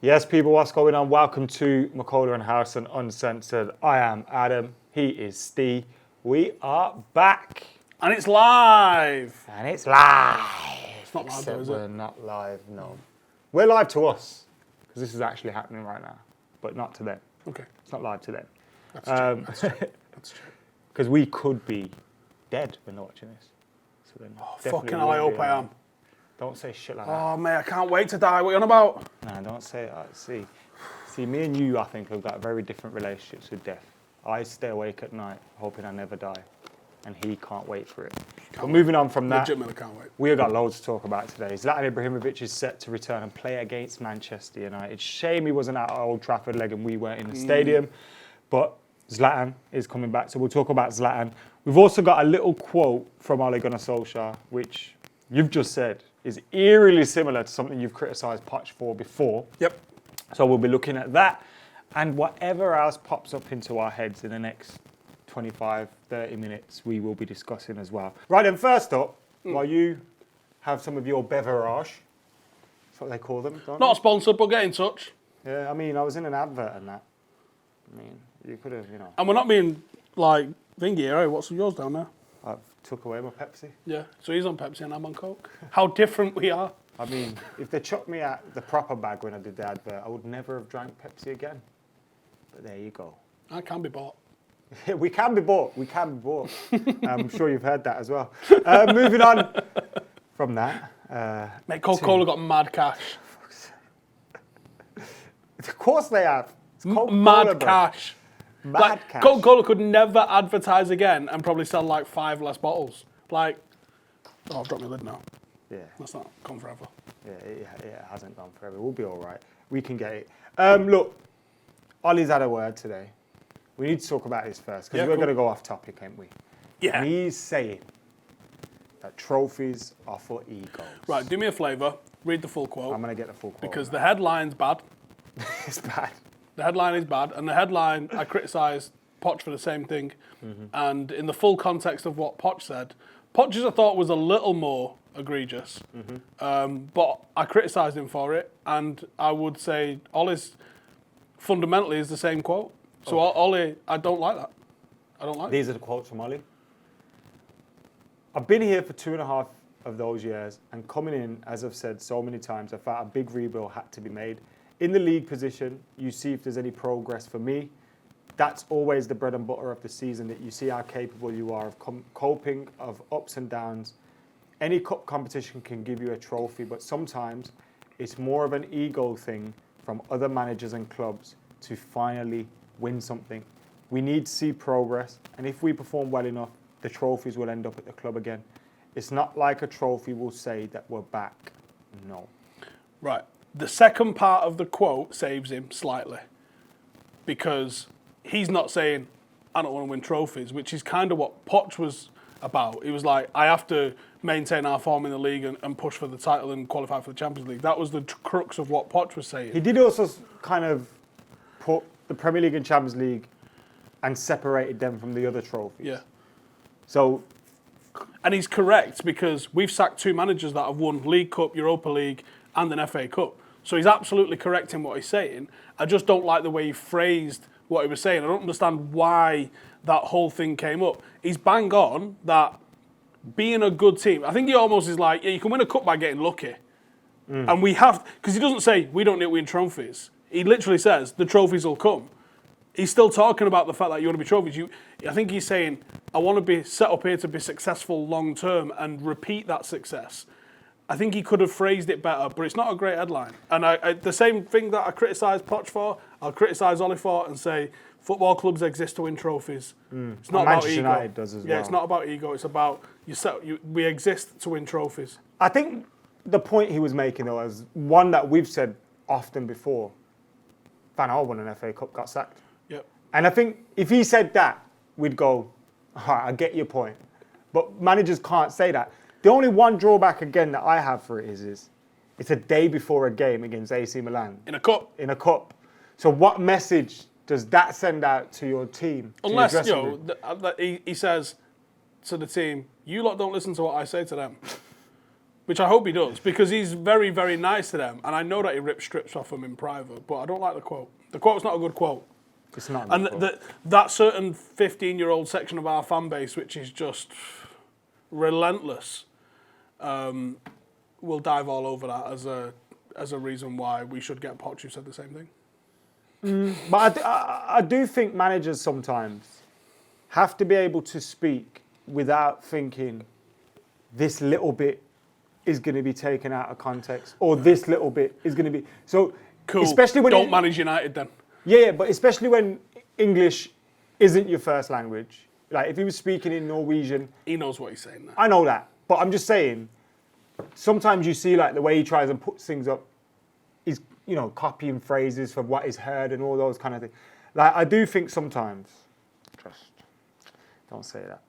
Yes, people, what's going on? Welcome to McKola and Howson Uncensored. I am Adam. He is Steve. We are back. And it's live. It's live. It's not live Except though, is we're it? not live, no. We're live to us, because this is actually happening right now, but not to them. Okay. It's not live to them. That's true. That's true. That's true. Because we could be dead when they're watching this. So then Fucking hell, I hope I am. Don't say shit like that. Oh, mate, I can't wait to die. What are you on about? Nah, don't say it. See, me and you, I think, have got very different relationships with death. I stay awake at night, hoping I never die, and he can't wait for it. But moving on from that, Legitimately can't wait. we have got loads to talk about today. Zlatan Ibrahimovic is set to return and play against Manchester United. Shame he wasn't at Old Trafford leg and we weren't in the stadium, but Zlatan is coming back, so we'll talk about Zlatan. We've also got a little quote from Ole Gunnar Solskjaer, which you've just said is eerily similar to something you've criticised Poch for before. Yep. So we'll be looking at that and whatever else pops up into our heads in the next 25, 30 minutes, we will be discussing as well. Right, then first up, while you have some of your beverage, that's what they call them, don't Not they? sponsored, but get in touch. Yeah, I mean, I was in an advert and that. I mean, you could have, And we're not being, like, thingy here, eh? What's yours down there? I took away my Pepsi. Yeah. So he's on Pepsi and I'm on Coke. How different we are. I mean, if they chucked me out the proper bag when I did the advert, I would never have drank Pepsi again. But there you go. I can be bought. We can be bought. We can be bought. I'm sure you've heard that as well. Moving on from that. Mate, Coca-Cola got mad cash. Of course they have. It's Coca-Cola, Mad bro. cash. Mad cash. Coca-Cola could never advertise again and probably sell like 5 less bottles. Like, I've dropped my lid now. Yeah, That's not gone forever. yeah, it hasn't gone forever. We'll be all right. We can get it. Look, Ollie's had a word today. We need to talk about this first because we're going to go off topic, ain't we? Yeah. And he's saying that trophies are for egos. Right, do me a favour. Read the full quote. I'm going to get the full quote. Because the headline's bad. It's bad. The headline is bad. And the headline, I criticised Poch for the same thing. And in the full context of what Poch said, Poch's I thought was a little more egregious. But I criticised him for it. And I would say Ollie's fundamentally is the same quote. So Ollie, I don't like that. I don't like it. These are the quotes from Ollie. I've been here for 2.5 of those years, and coming in, as I've said so many times, I felt a big rebuild had to be made. In the league position, you see if there's any progress for me. That's always the bread and butter of the season, that you see how capable you are of coping, of ups and downs. Any cup competition can give you a trophy, but sometimes it's more of an ego thing from other managers and clubs to finally win something. We need to see progress, and if we perform well enough, the trophies will end up at the club again. It's not like a trophy will say that we're back. No. Right. The second part of the quote saves him slightly. Because he's not saying, I don't want to win trophies, which is kind of what Poch was about. He was like, I have to maintain our form in the league and push for the title and qualify for the Champions League. That was the crux of what Poch was saying. He did also kind of put the Premier League and Champions League and separated them from the other trophies. Yeah. So, And he's correct because we've sacked 2 managers that have won League Cup, Europa League and an FA Cup. So he's absolutely correct in what he's saying. I just don't like the way he phrased what he was saying. I don't understand why that whole thing came up. He's bang on that being a good team. I think he almost is like, yeah, you can win a cup by getting lucky. And we have, because he doesn't say we don't need to win trophies. He literally says the trophies will come. He's still talking about the fact that you want to be trophies. I think he's saying, I want to be set up here to be successful long term and repeat that success. I think he could have phrased it better, but it's not a great headline. And the same thing that I criticised Poch for, I'll criticise Ollie for and say, football clubs exist to win trophies. It's not about ego. United does as well. Yeah, it's not about ego. It's about we exist to win trophies. I think the point he was making, though, is one that we've said often before. Van Gaal won an FA Cup, got sacked. Yep. And I think if he said that, we'd go, all right, I get your point. But managers can't say that. The only one drawback, again, that I have for it is it's a day before a game against AC Milan. In a cup. In a cup. So what message does that send out to your team? Unless, he says to the team, you lot don't listen to what I say to them. which I hope he does, because he's very, very nice to them. And I know that he rips strips off them in private, but I don't like the quote. The quote's not a good quote. It's not. And that certain 15-year-old section of our fan base, which is just relentless, will dive all over that as a reason why we should get Poch, who said the same thing. But I do think managers sometimes have to be able to speak without thinking this little bit is going to be taken out of context, or this little bit is going to be so. Cool. Especially when don't manage United then. Yeah, but especially when English isn't your first language. Like if he was speaking in Norwegian, he knows what he's saying. There. I know that, but I'm just saying. Sometimes you see like the way he tries and puts things up. He's copying phrases from what he's heard and all those kind of things. Like I do think sometimes. Just don't say that.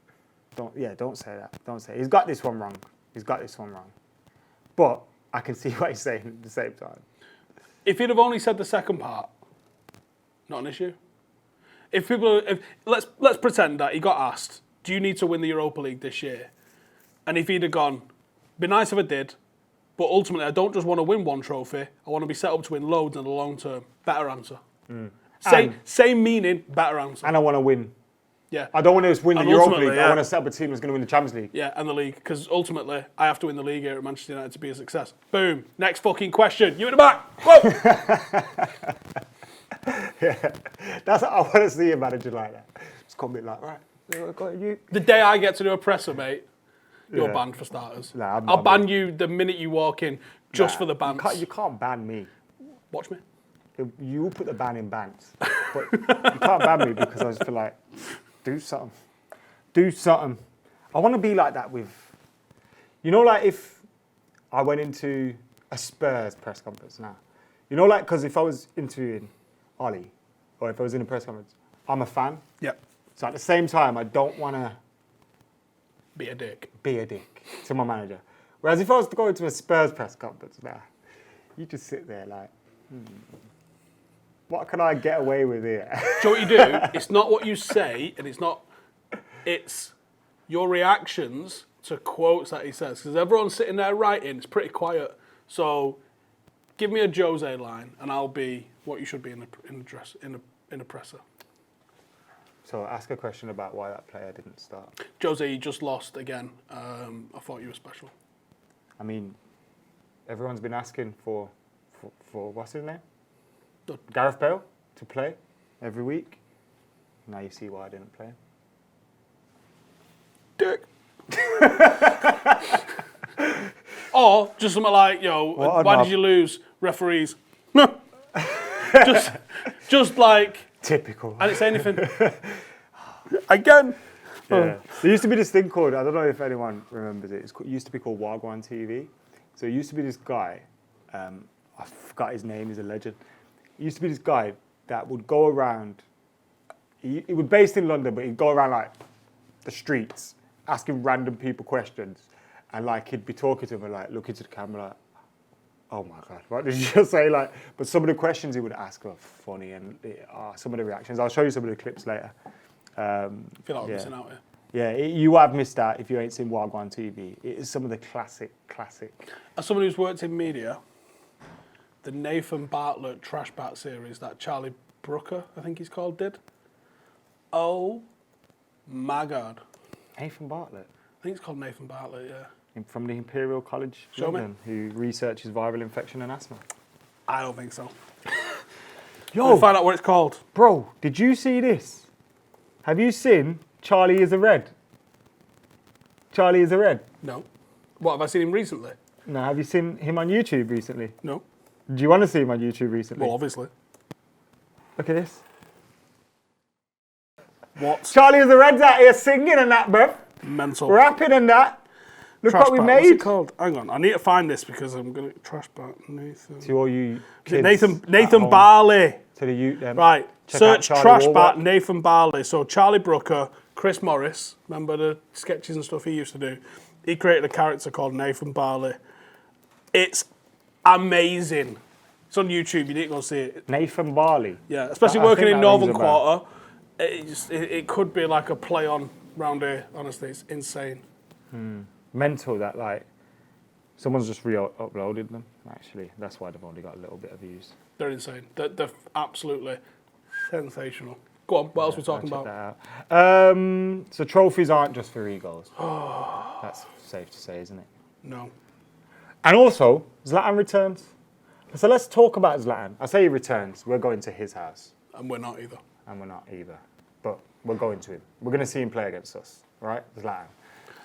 Don't say that. Don't say it. He's got this one wrong. But I can see what he's saying at the same time. If he'd have only said the second part, not an issue. Let's pretend that he got asked, do you need to win the Europa League this year? And if he'd have gone, be nice if I did, but ultimately I don't just want to win one trophy, I want to be set up to win loads in the long term. Better answer. Same meaning, better answer. And I want to win. Yeah. I don't want to just win the And Europa ultimately, League. I want to set up a team that's going to win the Champions League. Yeah, and the league, because ultimately I have to win the league here at Manchester United to be a success. Boom. Next fucking question. You in the back. Whoa. Yeah, that's I want to see a manager like that. Just come in like, right, I got you. The day I get to do a presser, mate, you're banned for starters. Nah, I'll ban you the minute you walk in, just for the bans. You can't ban me. Watch me. You will put the ban in bans, but you can't ban me because I just feel like, do something. I want to be like that with, like if I went into a Spurs press conference now, like because if I was interviewing Ollie, or if I was in a press conference, I'm a fan. Yep. So at the same time, I don't want to be a dick to my manager. Whereas if I was to go into a Spurs press conference now, you just sit there like, what can I get away with here? Do you know what you do? It's not what you say, and it's your reactions to quotes that he says. Because everyone's sitting there writing, it's pretty quiet. So give me a Jose line, and I'll be what you should be in a presser. So ask a question about why that player didn't start. Jose, you just lost again. I thought you were special. I mean, everyone's been asking for what's his name? Gareth Bale to play every week. Now you see why I didn't play him. Dick. Or just something like, why did you lose? Referees. just like... Typical. I didn't say anything. Again. Yeah. There used to be this thing called, I don't know if anyone remembers it, it used to be called Wagwan TV. So it used to be this guy, I forgot his name, he's a legend. It used to be this guy that would go around, he was based in London, but he'd go around like the streets, asking random people questions. And like he'd be talking to them and like look into the camera like, oh my God, what did you just say? Like, but some of the questions he would ask were funny and some of the reactions. I'll show you some of the clips later. I feel like I'm missing out here. Yeah, you have missed out if you ain't seen Wagwan TV. It is some of the classic. As someone who's worked in media, the Nathan Bartlett Trash Bat series that Charlie Brooker, I think he's called, did. Oh my God. Nathan Bartlett? I think it's called Nathan Bartlett, yeah. From the Imperial College London, who researches viral infection and asthma. I don't think so. Yo, find out what it's called. Bro, did you see this? Have you seen Charlie is a Red? Charlie is a Red? No. What, have I seen him recently? No, have you seen him on YouTube recently? No. Do you want to see him on YouTube recently? Well, obviously. Look at this. What? Charlie is a Red's out here singing and that, bruv. Mental. Rapping and that. Look Trash what we bat. made. What's it called? Hang on, I need to find this because I'm going to... Trash bat, Nathan... To all you kids Nathan Barley. To the youth, Right, search Trash Bat, Nathan Barley. So Charlie Brooker, Chris Morris, remember the sketches and stuff he used to do? He created a character called Nathan Barley. It's amazing. It's on YouTube, you need to go see it. Nathan Barley. Yeah, especially working in Northern Quarter. It could be like a play on round here, honestly. It's insane. Mental that, like, Someone's just re-uploaded them, actually. That's why they've only got a little bit of views. They're insane. They're absolutely sensational. Go on, what else are we talking about? Check that out. So trophies aren't just for egos. That's safe to say, isn't it? No. And also, Zlatan returns. So let's talk about Zlatan. I say he returns. We're going to his house. And we're not either. But we're going to him. We're going to see him play against us, right? Zlatan.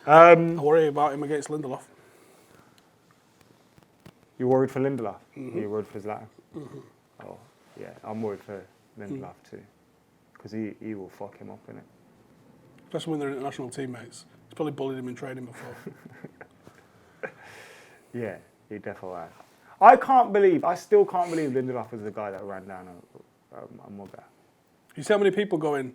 I worry about him against Lindelof. You worried for Lindelof? You worried for Zlatan? Oh, yeah. I'm worried for Lindelof too. Because he will fuck him up, innit? Especially when they're international teammates. He's probably bullied him in training before. Yeah, he definitely has. I still can't believe Lindelof was the guy that ran down a mugger. You see how many people going,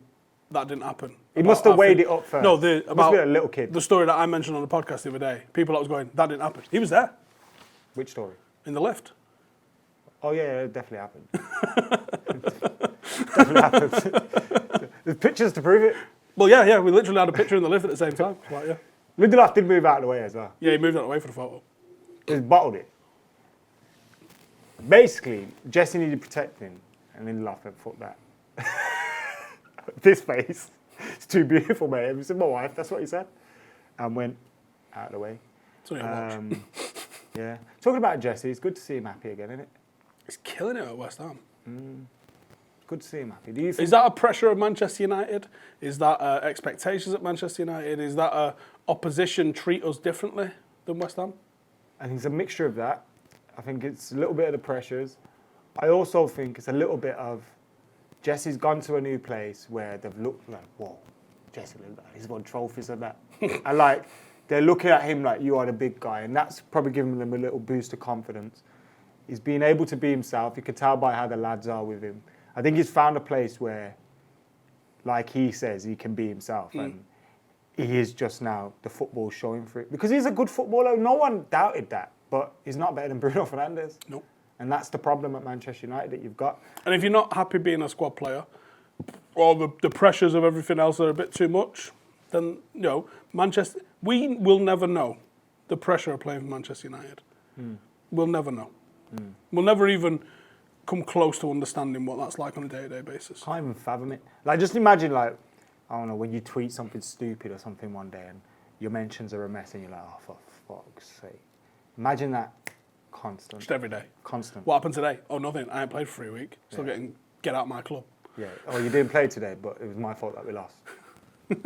that didn't happen? He must have weighed it up first. No, must be a little kid. The story that I mentioned on the podcast the other day, people that was going, that didn't happen. He was there. Which story? In the lift. Oh, yeah, it definitely happened. Definitely happened. There's pictures to prove it. Well, yeah, we literally had a picture in the lift at the same time. Like, yeah. Lindelof did move out of the way as well. Yeah, he moved out of the way for the photo. He's bottled it. Basically, Jesse needed protecting, and Lindelof went, fuck that. This face, it's too beautiful, mate. He said, my wife, that's what he said. And went out of the way. It's only a watch. Yeah. Talking about Jesse, it's good to see him happy again, isn't it? He's killing it at West Ham. Good to see him happy. Do you think Is that a pressure of Manchester United? Is that expectations at Manchester United? Is that opposition treat us differently than West Ham? I think it's a mixture of that. I think it's a little bit of the pressures. I also think it's a little bit of Jesse's gone to a new place where they've looked like, whoa, Jesse Lingard, he's won trophies and that. And like, they're looking at him like, you are the big guy. And that's probably giving them a little boost of confidence. He's been able to be himself. You can tell by how the lads are with him. I think he's found a place where, like he says, he can be himself. And he is just now the football showing for it. Because he's a good footballer. No one doubted that. But he's not better than Bruno Fernandes. Nope. And that's the problem at Manchester United that you've got. And if you're not happy being a squad player, or the pressures of everything else are a bit too much, then, you know, we will never know the pressure of playing for Manchester United. We'll never know. We'll never even come close to understanding what that's like on a day-to-day basis. Can't even fathom it. Like, just imagine, like, I don't know, when you tweet something stupid or something one day and your mentions are a mess and you're like, oh, for fuck's sake. Imagine that constant. Just every day. Constant. What happened today? Oh, nothing. I ain't played for 3 weeks. Still getting get out of my club. Yeah. Oh, you didn't play today, but it was my fault that we lost.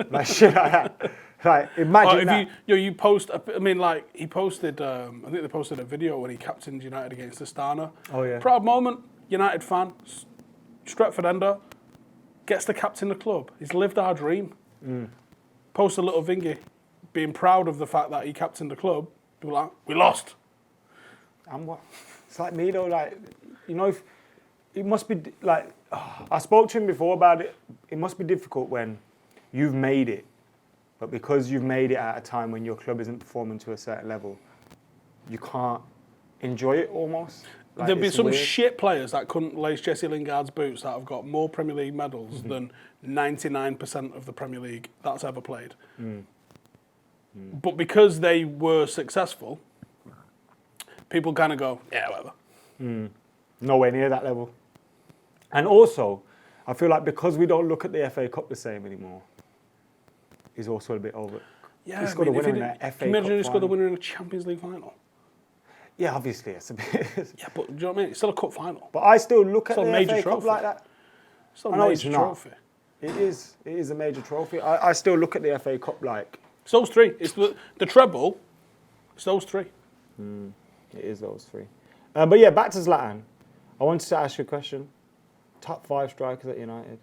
Like, shit like that. Like, imagine that. You post, I mean, like, he posted, I think they posted a video when he captained United against Astana. Oh, yeah. Proud moment, United fan, Stretford ender, gets to captain the club. He's lived our dream. Post a little thingy, being proud of the fact that he captained the club. People are like, we lost. And what? It's like me though, like, you know, if it must be, like, I spoke to him before about it. It must be difficult when you've made it, but because you've made it at a time when your club isn't performing to a certain level, you can't enjoy it almost. Like, There'll be some weird. shit players that couldn't lace Jesse Lingard's boots that have got more Premier League medals than 99% of the Premier League that's ever played. But because they were successful, people kind of go, yeah, whatever. Nowhere near that level. And also, I feel like because we don't look at the FA Cup the same anymore, he's also a bit over. Yeah, He's got a winner in that FA Cup. Imagine he's got a final. winner in a Champions League final. Yeah, obviously, it's a bit. Yeah, but do you know what I mean? It's still a cup final. But I still look at Still a the major FA trophy. Cup like that. It's still I a know major it's not. trophy. It is a major trophy. I still look at the FA Cup like. It's those three. It's the treble. It's those three. It is those three. But yeah, back to Zlatan. I wanted to ask you a question. Top 5 strikers at United.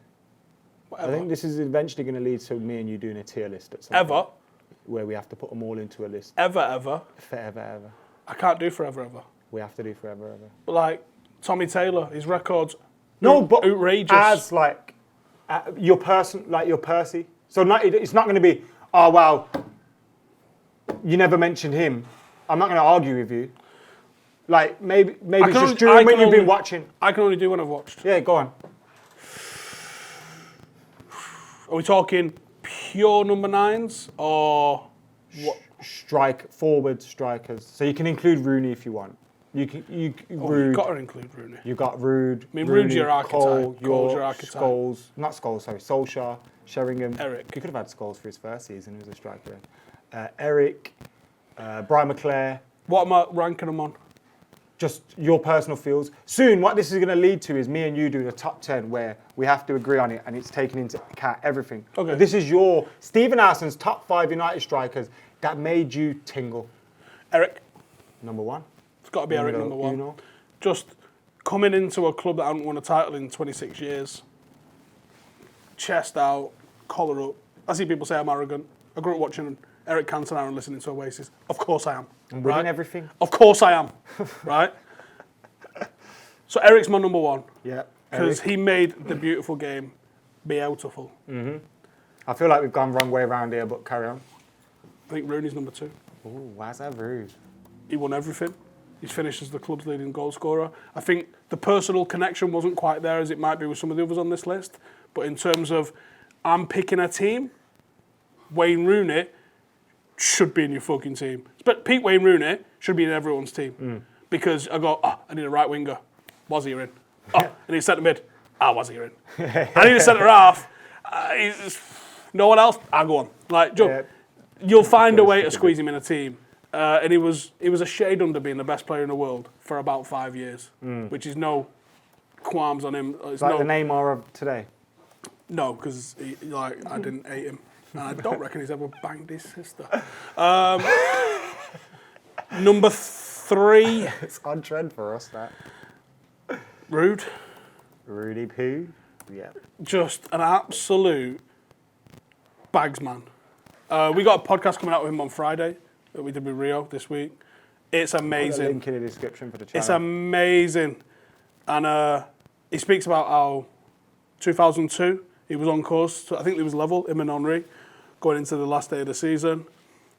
Whatever. I think this is eventually going to lead to me and you doing a tier list at some Ever. point, where we have to put them all into a list. Ever. Forever, ever. I can't do forever, ever. We have to do forever, ever. But like, Tommy Taylor, his records, No, but outrageous. as like your person, like your Percy. So it's not going to be, oh wow, you never mentioned him. I'm not going to argue with you. Like maybe it's just during when you've been watching. I can only do when I've watched. Yeah, go on. Are we talking pure number 9s or what? forward strikers. So you can include Rooney if you want. You've got to include Rooney. You got Rude. I mean, Rooney, Rude's your archetype. Cole, Cole's your archetype. Solskjaer, Sheringham. Eric. He could have had Scholes for his first season. He was a striker. Eric, Brian McClare. What am I ranking them on? Just your personal feels. Soon, what this is going to lead to is me and you doing a top 10 where we have to agree on it and it's taken into account everything. Okay. But this is your Stephen Howson's top 5 United strikers that made you tingle. Eric. Number 1. It's got to be Eric number 1. Uno. Just coming into a club that hasn't won a title in 26 years. Chest out, collar up. I see people say I'm arrogant. I grew up watching Eric Cantona and listening to Oasis. Of course I am. And winning everything. Of course I am. Right? So Eric's my number 1. Yeah. Because he made the beautiful game beautiful. Mm-hmm. I feel like we've gone wrong way around here, but carry on. I think Rooney's number 2. Ooh, why's that rude? He won everything. He's finished as the club's leading goal scorer. I think the personal connection wasn't quite there as it might be with some of the others on this list. But in terms of I'm picking a team, Wayne Rooney should be in your fucking team. But Pete Wayne Rooney should be in everyone's team. Because I I need a right winger. Was he in? I need a centre mid. Was he in? I need a centre half. No one else? I'll go on. Like, you'll find a way to squeeze him in a team. And he was a shade under being the best player in the world for about 5 years, which is no qualms on him. It's like the Neymar of today? No, because I didn't hate him. And I don't reckon he's ever banged his sister. Number 3. It's on trend for us, that. Rude. Rudy Poo. Yeah. Just an absolute bagsman. We got a podcast coming out with him on Friday that we did with Rio this week. It's amazing. I'll put a link in the description for the channel. It's amazing. And he speaks about how 2002, he was on course. I think it was level, him and Henry, going into the last day of the season.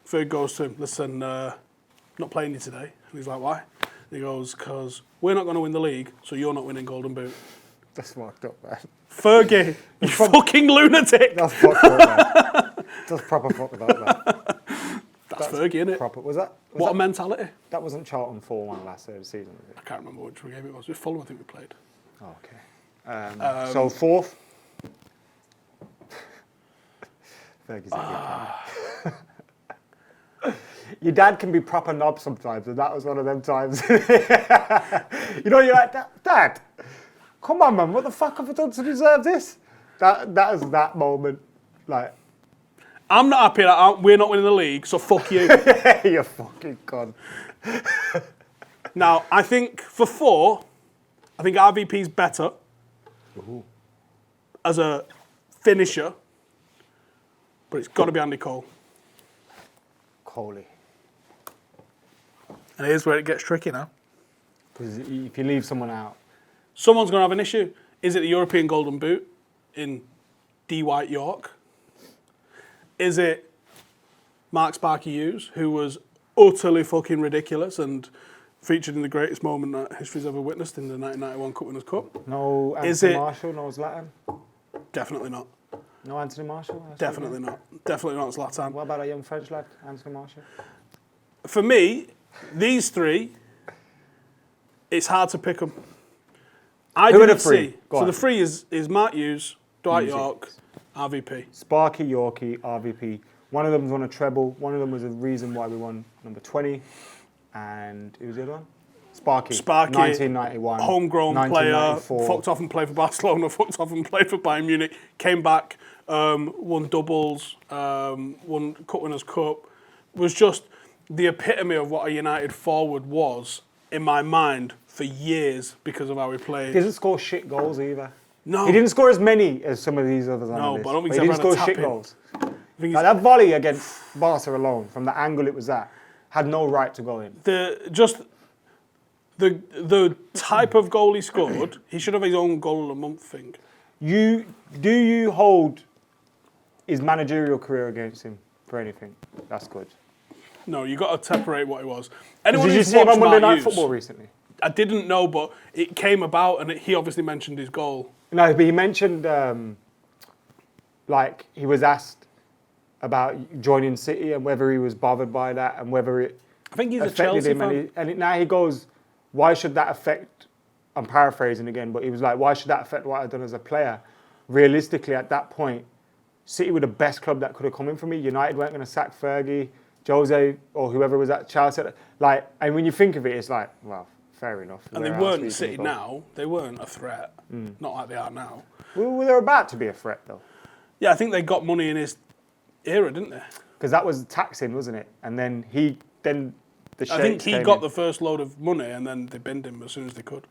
Ferg goes to him, listen, not playing you today. And he's like, why? He goes, because we're not going to win the league, so you're not winning Golden Boot. That's fucked up, man. Fergie, you fucking lunatic. That's fucked up, man. That's proper fucked up, man. That's Fergie, innit? Proper. Was that? What a mentality. That wasn't Charlton 4-1 last day of the season, was it? I can't remember which game it was. With Fulham, I think we played. Oh, okay. So 4th. Fergie's a good guy. Your dad can be proper knob sometimes, and that was one of them times. You know, you're like, Dad, come on, man, what the fuck have I done to deserve this? That is that moment, like. I'm not happy that we're not winning the league, so fuck you. You fucking cunt. Now, I think for 4, I think RVP's better as a finisher, but it's got to be Andy Cole. Coley. And here's where it gets tricky now. Because if you leave someone out. Someone's going to have an issue. Is it the European Golden Boot in D. White York? Is it Mark Sparky Hughes, who was utterly fucking ridiculous and featured in the greatest moment that history's ever witnessed in the 1991 Cup Winners' Cup? No Anthony Marshall, no Zlatan? Definitely not. No Anthony Marshall? Definitely not. Definitely not Zlatan. What about a young French lad, Anthony Marshall? For me, these 3, it's hard to pick them. Who are the 3? So the 3 is Mark Hughes, Dwight York, RVP. Sparky, Yorkie, RVP. One of them won a treble. One of them was the reason why we won number 20. And who was the other one? Sparky. 1991. Homegrown player. Fucked off and played for Barcelona. Fucked off and played for Bayern Munich. Came back, won doubles, won Cup Winners' Cup. Was just the epitome of what a United forward was in my mind for years because of how he played. He doesn't score shit goals either. No. He didn't score as many as some of these others on the list. But I don't think he didn't score shit goals. Like that volley against Barca alone, from the angle it was at, had no right to go in. The type of goal he scored, he should have his own goal of the month thing. Do you hold his managerial career against him for anything? That's good. No, you got to separate what he was. Anyone Did you see him on Monday Night Football recently? I didn't know, but it came about, and he obviously mentioned his goal. No, but he mentioned, like, he was asked about joining City and whether he was bothered by that and whether it I think he's a affected Chelsea him. fan. Now he goes, why should that affect, I'm paraphrasing again, but he was like, why should that affect what I've done as a player? Realistically, at that point, City were the best club that could have come in for me. United weren't going to sack Fergie, Jose, or whoever was at Chelsea. Like, and when you think of it, it's like, well, fair enough. And they weren't City now. They weren't a threat. Not like they are now. Well, they're about to be a threat, though. Yeah, I think they got money in his era, didn't they? Because that was taxing, wasn't it? And then the Sheikhs I think he came got in. the first load of money, and then they binned him as soon as they could.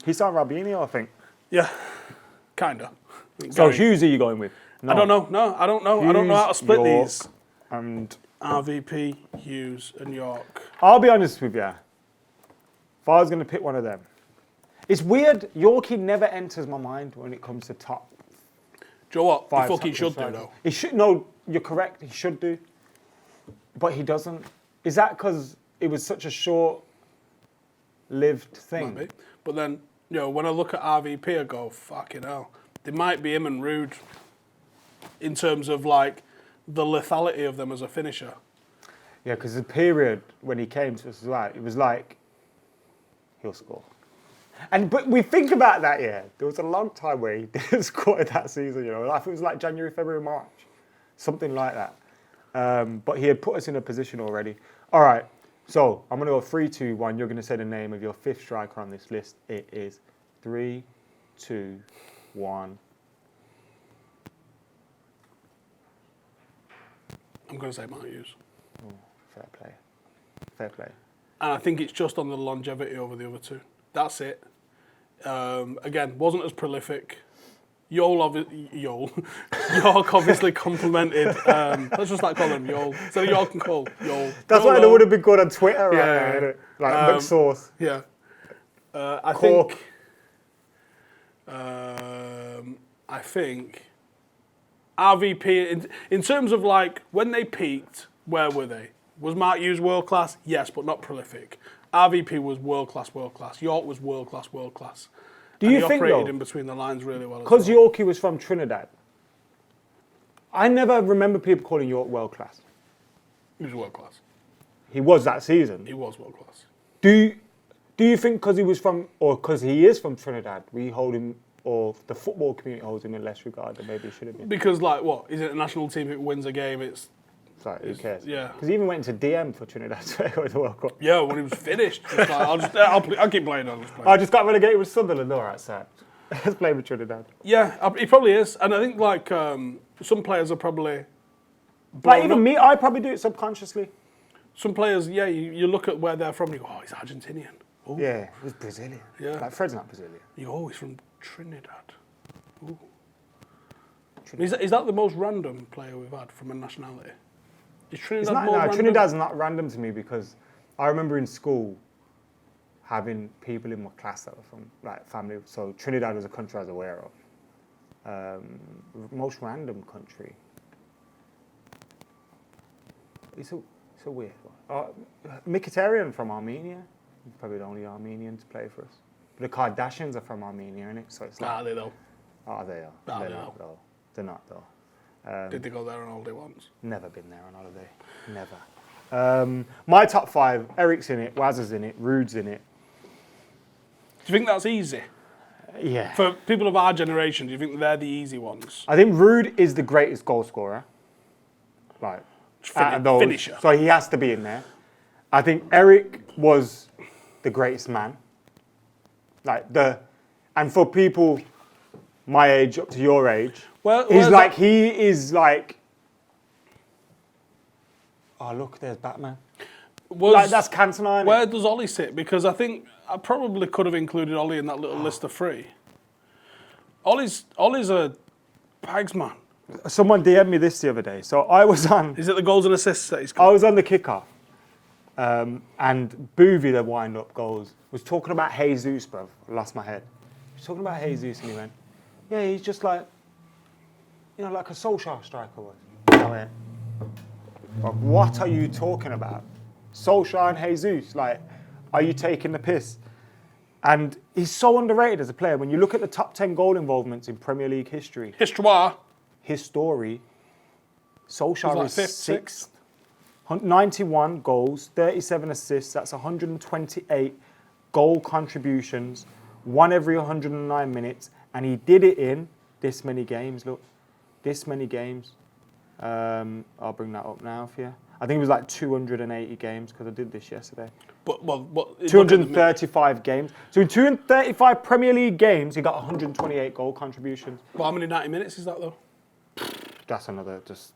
He signed Robinho, I think. Yeah, kinda. So Hughes, are you going with? No. I don't know. No, I don't know. I don't know how to split York, these. And RVP, Hughes, and York. I'll be honest with you. If I was going to pick one of them, it's weird. Yorkie never enters my mind when it comes to top. Do you know what? Five The fuck he should do, strikers. though. He should. No, you're correct. He should do, but he doesn't. Is that because it was such a short-lived thing? Maybe. But then, when I look at RVP, I go, fucking hell. They might be him and Rude in terms of, like, the lethality of them as a finisher. Yeah, because the period when he came to us, it was like, he'll score. But we think about that, yeah. There was a long time where he didn't score that season, I think it was like January, February, March. Something like that. But he had put us in a position already. All right, so I'm going to go 3, 2, 1. You're going to say the name of your fifth striker on this list. It is 3, 2, 1. I'm going to say Mark Hughes. Oh, fair play. Fair play. And I think it's just on the longevity over the other two. That's it. Again, wasn't as prolific. York obviously complemented. Let's just like call him Yol. So York and Cole. Yol. That's why they would have been good on Twitter, right? Yeah. There, like McSauce. Yeah. I think RVP, in terms of like when they peaked, where were they? Was Mark Hughes world class? Yes, but not prolific. RVP was world class. York was world class. Do you he think operated though, in between the lines really well? because Yorkie was from Trinidad, I never remember people calling York world class. He was world class. He was that season. He was world class. Do you think because he was from, or because he is from Trinidad, we hold him, or the football community holds him in less regard than maybe he should have been? Because like what? Is it a national team? If it wins a game, it's Like, who cares? yeah. Because he even went into DM for Trinidad to go to the World Cup. Yeah, when he was finished, just like, I'll keep playing. I just got relegated with Sunderland. All right, so let's play with Trinidad. Yeah, he probably is, and I think like some players are probably Like even me, I probably do it subconsciously. Some players, yeah, you look at where they're from, and you go, oh, he's Argentinian. Oh, Yeah, he's Brazilian. Yeah. Like Fred's not Brazilian. you go, oh, he's from Trinidad. Ooh. Is that the most random player we've had from a nationality? Is It's Trinidad not, more no, random? Trinidad's not random to me because I remember in school having people in my class that were from like family. So Trinidad was a country I was aware of. Most random country. It's a weird one. Mkhitaryan from Armenia. He's probably the only Armenian to play for us. But the Kardashians are from Armenia, innit? So it's like, Are they though? oh, they are. Are They're they not though. They're not though. Did they go there on holiday once? Never been there on holiday. Never. My top 5, Eric's in it, Wazza's in it, Rude's in it. Do you think that's easy? Yeah. For people of our generation, do you think they're the easy ones? I think Rude is the greatest goal scorer. Like, out of those. Finisher. So he has to be in there. I think Eric was the greatest man. And for people my age up to your age, he is like, oh look, there's Batman. That's Cantona, innit? Where does Ollie sit? Because I think I probably could have included Ollie in that little list of 3. Ollie's a bags man. Someone DM'd me this the other day. So I was on. Is it the goals and assists that he's I got? was on the kickoff, and Boovy, the wind-up goals, was talking about Jesus, bruv. I lost my head. He was talking about Jesus, and he went, "Yeah, he's just like, like a Solskjaer striker was." I went, "But what are you talking about? Solskjaer and Jesus? Like, are you taking the piss?" And he's so underrated as a player. When you look at the top 10 goal involvements in Premier League history, Histoire. his story, Solskjaer like is fifth, sixth. 91 goals, 37 assists. That's 128 goal contributions, one every 109 minutes, and he did it in this many games. Look, this many games. I'll bring that up now for you. I think it was like 280 games because I did this yesterday. But 235 games. So in 235 Premier League games, he got 128 goal contributions. Well, how many 90 minutes is that though? That's another It's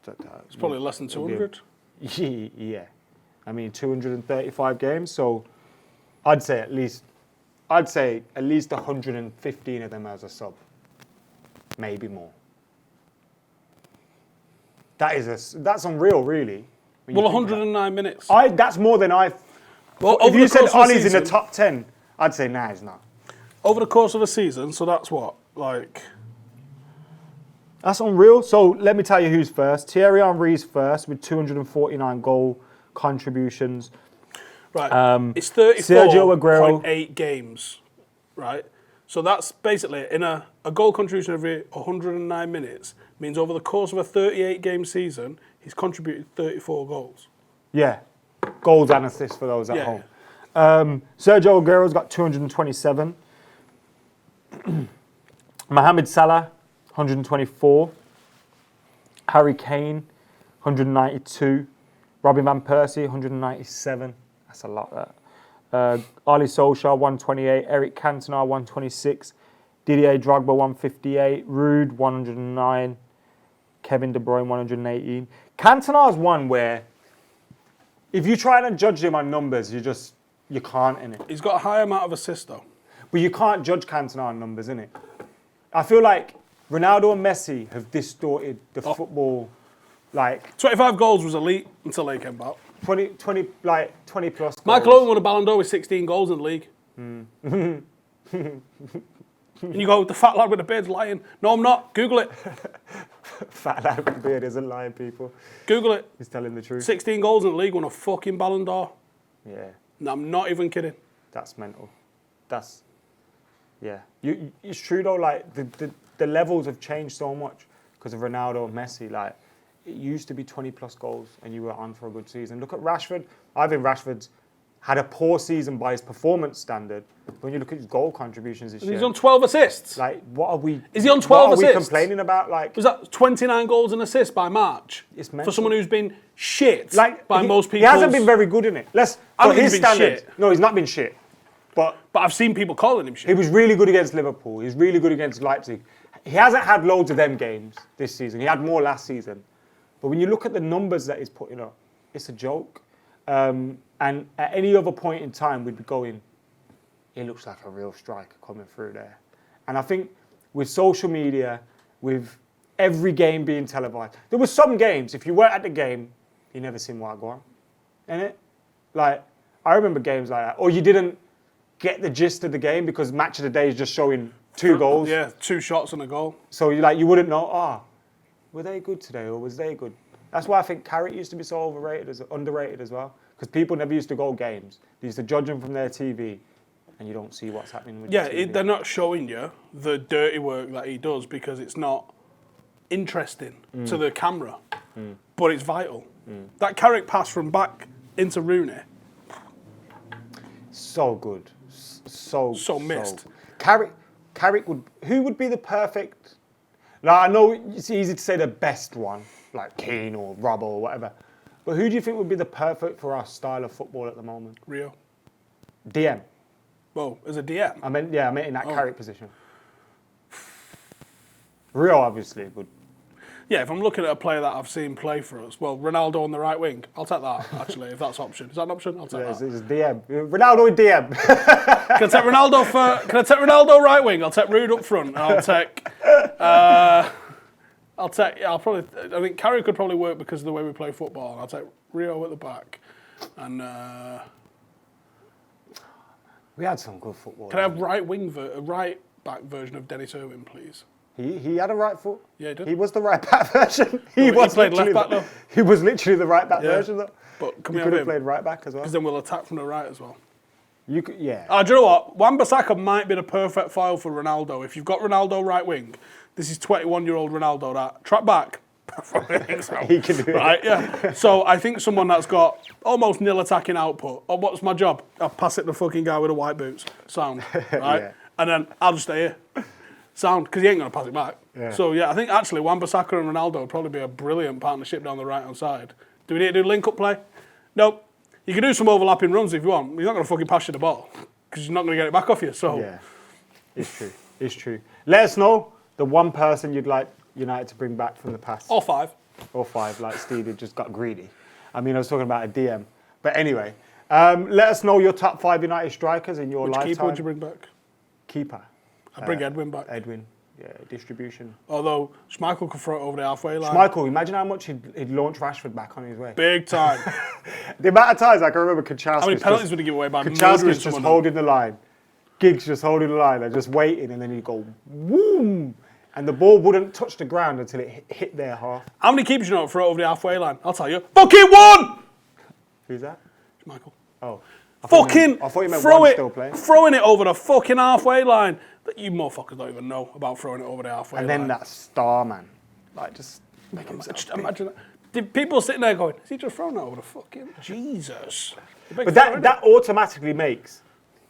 probably less than 200. Yeah, I mean 235 games. So I'd say at least 115 of them as a sub, maybe more. That's unreal, really. Well, 109 minutes. That's more than I. Well, if over you the said course of a Ollie's in the season- top 10, I'd say nah, he's not. Over the course of a season, so that's what, like... That's unreal. So let me tell you who's first. Thierry Henry's first with 249 goal contributions. Right, it's Sergio Aguero. 34.8 games, right? So that's basically, in a goal contribution every 109 minutes, means over the course of a 38-game season, he's contributed 34 goals. Yeah, goals and assists for those at Yeah. home. Sergio Aguero's got 227. Mohamed Salah, 124. Harry Kane, 192. Robin Van Persie, 197. That's a lot, that. Ali Solskjaer, 128. Eric Cantona, 126. Didier Drogba, 158. Rude, 109. Kevin De Bruyne, 118. Cantona's one where, if you try and judge him on numbers, you can't, innit? He's got a high amount of assists, though. But you can't judge Cantona on numbers, innit? I feel like Ronaldo and Messi have distorted the football, like 25 goals was elite until they came about. 20 plus goals. Michael Owen won a Ballon d'Or with 16 goals in the league. And you go, the fat lad with the beard's lying. No, I'm not. Google it. Fat lad with a beard isn't lying, people. Google it. He's telling the truth. 16 goals in the league, won a fucking Ballon d'Or. Yeah, No, I'm not even kidding. that's mental. Yeah. It's true though, like the levels have changed so much because of Ronaldo and Messi. Like, it used to be 20 plus goals and you were on for a good season. Look at Rashford. I think Rashford's had a poor season by his performance standard. But when you look at his goal contributions this year, He's on 12 assists. like, what are we? Is he on 12 what are we assists? complaining about? Like, Was that 29 goals and assists by March? It's For mental. someone who's been shit like by most people. He hasn't been very good in it. I For don't think his he's been standards. shit. No, he's not been shit. But I've seen people calling him shit. he was really good against Liverpool. He's really good against Leipzig. He hasn't had loads of them games this season. He had more last season. But when you look at the numbers that he's putting up, it's a joke. And at any other point in time, we'd be going, he looks like a real striker coming through there. And I think with social media, with every game being televised, there were some games, if you weren't at the game, you never seen what go on. Innit? Like, I remember games like that. Or you didn't get the gist of the game because Match of the Day is just showing 2 goals. Yeah, 2 shots and a goal. So you wouldn't know, were they good today or was they good? That's why I think Carrick used to be so underrated as well. Because people never used to go games. They used to judge them from their TV and you don't see what's happening with the TV. They're not showing you the dirty work that he does because it's not interesting to the camera. But it's vital. That Carrick pass from back into Rooney. So good. So missed. Carrick who would be the perfect... Like, I know it's easy to say the best one, like Keane or Robbo or whatever. But who do you think would be the perfect for our style of football at the moment? Rio. DM. Well, as a DM. I meant in that Carrick position. Rio, obviously, would. Yeah, if I'm looking at a player that I've seen play for us, well, Ronaldo on the right wing, I'll take that, actually, if that's an option. Is that an option? I'll take It's that. DM. Ronaldo with DM. Can I take Ronaldo right wing? I'll take Rude up front. And I think Carrick could probably work because of the way we play football. And I'll take Rio at the back. And We had some good football. can I have a right back version of Dennis Irwin, please? He had a right foot. Yeah, he did. He was the right back version. He played left back, though. He was literally the right back Yeah. version, though. But can He we could have have him? played right back as well. Because then we'll attack from the right as well. You could, yeah. Do you know what? Wan-Bissaka might be the perfect file for Ronaldo. If you've got Ronaldo right wing, this is 21-year-old Ronaldo that track back, I think so. He can do it. Right, yeah. So I think someone that's got almost nil attacking output. Oh, what's my job? I'll pass it to the fucking guy with the white boots. Sound. Right? Yeah. And then I'll just stay here. Sound, because he ain't going to pass it back. Yeah. So, yeah, I think actually Wan-Bissaka and Ronaldo would probably be a brilliant partnership down the right-hand side. Do we need to do link-up play? Nope. You can do some overlapping runs if you want. He's not going to fucking pass you the ball because he's not going to get it back off you. So, Yeah, it's true. It's true. Let us know the one person you'd like United to bring back from the past. all five. Or 5, like Steve had just got greedy. I mean, I was talking about a DM. But anyway, let us know your top 5 United strikers in your Which lifetime. keeper would you bring back? Keeper. I'd bring Edwin back. Edwin. Yeah, distribution. Although Schmeichel could throw it over the halfway line. Schmeichel, imagine how much he'd launch Rashford back on his way. Big time. The amount of times I can remember Kachauskas. How many penalties would he give away by murdering Kachauskas just someone? holding the line. Giggs just holding the line and just waiting, and then he'd go, whoom! And the ball wouldn't touch the ground until it hit their half. How many keepers you know throw it over the halfway line? I'll tell you. Fucking one! Who's that? Schmeichel. Oh. I Fucking thought you meant throw one it, still playing. throwing it over the fucking halfway line. That you motherfuckers don't even know about throwing it over the halfway And line. then that star man, like just make himself Just big. imagine that. Did people sitting there going, is he just throwing it over the fucking Jesus? But that automatically makes,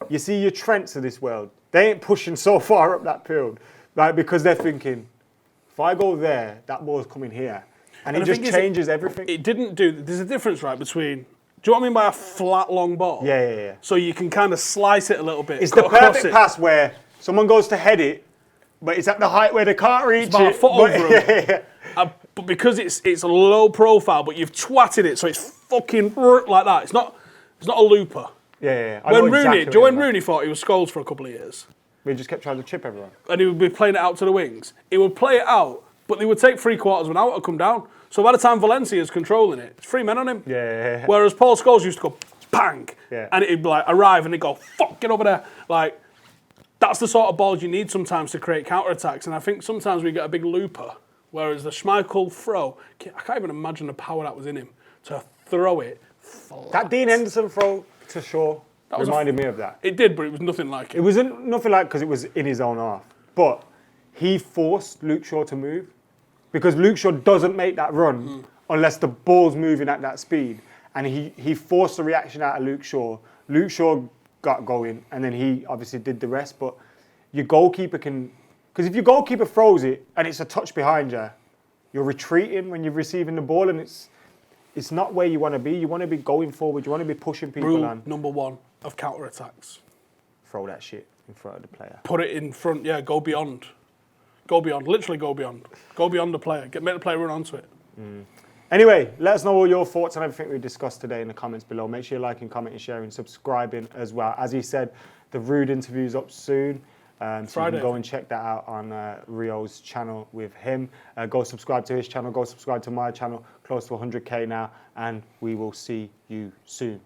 you see your Trents of this world, they ain't pushing so far up that field, like because they're thinking, if I go there, that ball's coming here, and it the just thing is, changes everything. It didn't do. There's a difference, right, between. Do you know what I mean by a flat, long ball? Yeah. So you can kind of slice it a little bit. It's cut the across perfect it. pass where someone goes to head it, but it's at the height where they can't reach About a it. foot but- over 'em. But because it's a low profile, but you've twatted it, so it's fucking like that. It's not a looper. Yeah. I When know Rooney, exactly do you what know when you mean. Rooney thought he was Scholes for a couple of years, We just kept trying to chip everyone. and he would be playing it out to the wings. He would play it out, but they would take 3/4 of an hour to come down. So by the time Valencia's controlling it, it's 3 men on him. Yeah. Whereas Paul Scholes used to go bang, Yeah. and it'd be like arrive, and he'd go fuck, get over there. Like that's the sort of balls you need sometimes to create counter attacks. And I think sometimes we get a big looper. Whereas the Schmeichel throw, I can't even imagine the power that was in him to throw it flat. That Dean Henderson throw to Shaw reminded me of that. It did, but it was nothing like It it. wasn't nothing like because it was in his own half, but he forced Luke Shaw to move because Luke Shaw doesn't make that run unless the ball's moving at that speed, and he forced the reaction out of Luke Shaw. Luke Shaw got going, and then he obviously did the rest. But your goalkeeper can, because if your goalkeeper throws it and it's a touch behind you, you're retreating when you're receiving the ball, and it's not where you want to be. You want to be going forward. You want to be pushing people Rule on. number 1 of counter attacks: Throw that shit in front of the player. put it in front. Yeah, go beyond. Go beyond. Literally go beyond. Go beyond the player. Make the player run onto it. Anyway, let us know all your thoughts on everything we discussed today in the comments below. Make sure you're liking, commenting, sharing, subscribing as well. As he said, the Rude interview's up soon. So you Friday. can go and check that out on Rio's channel with him. Go subscribe to his channel. Go subscribe to my channel. Close to 100k now. And we will see you soon.